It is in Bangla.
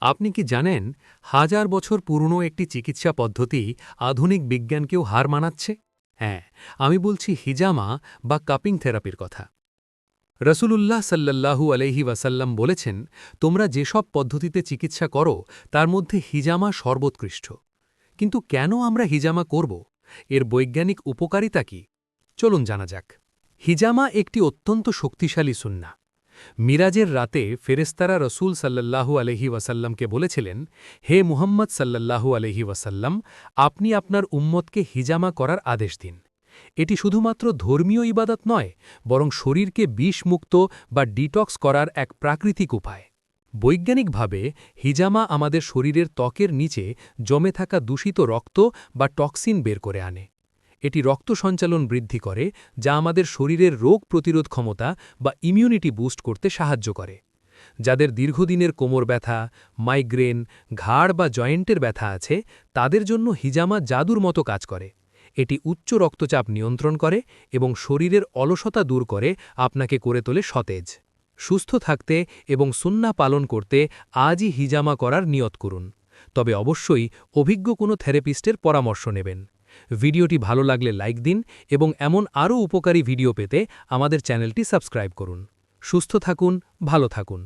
আপনি কি জানেন, হাজার বছর পুরনো একটি চিকিৎসা পদ্ধতি আধুনিক বিজ্ঞানকেও হার মানাচ্ছে? হ্যাঁ, আমি বলছি হিজামা বা কাপিং থেরাপির কথা। রসূলুল্লাহ সাল্লাল্লাহু আলাইহি ওয়াসাল্লাম বলেছেন, তোমরা যেসব পদ্ধতিতে চিকিৎসা করো তার মধ্যে হিজামা সর্বোৎকৃষ্ট। কিন্তু কেন আমরা হিজামা করব? এর বৈজ্ঞানিক উপকারিতা কি? চলুন জানা যাক। হিজামা একটি অত্যন্ত শক্তিশালী সুন্নাহ। মিরাজের রাতে ফেরেস্তারা রসূল সাল্লাল্লাহু আলহি ওয়াসাল্লামকে বলেছিলেন, হে মুহাম্মদ সাল্লাল্লাহু আলহি ওয়াসাল্লাম, আপনি আপনার উম্মতকে হিজামা করার আদেশ দিন। এটি শুধুমাত্র ধর্মীয় ইবাদত নয়, বরং শরীরকে বিষমুক্ত বা ডিটক্স করার এক প্রাকৃতিক উপায়। বৈজ্ঞানিকভাবে হিজামা আমাদের শরীরের ত্বকের নিচে জমে থাকা দূষিত রক্ত বা টক্সিন বের করে আনে। এটি রক্ত সঞ্চালন বৃদ্ধি করে, যা আমাদের শরীরের রোগ প্রতিরোধ ক্ষমতা বা ইমিউনিটি বুস্ট করতে সাহায্য করে। যাদের দীর্ঘদিনের কোমর ব্যথা, মাইগ্রেন, ঘাড় বা জয়েন্টের ব্যথা আছে, তাদের জন্য হিজামা জাদুর মতো কাজ করে। এটি উচ্চ রক্তচাপ নিয়ন্ত্রণ করে এবং শরীরের অলসতা দূর করে আপনাকে করে তোলে সতেজ। সুস্থ থাকতে এবং সুন্নাহ পালন করতে আজই হিজামা করার নিয়ত করুন। তবে অবশ্যই অভিজ্ঞ কোনো থেরাপিস্টের পরামর্শ নেবেন। ভিডিওটি ভালো লাগলে লাইক দিন এবং এমন আরও উপকারী ভিডিও পেতে আমাদের চ্যানেলটি সাবস্ক্রাইব করুন। সুস্থ থাকুন, ভালো থাকুন।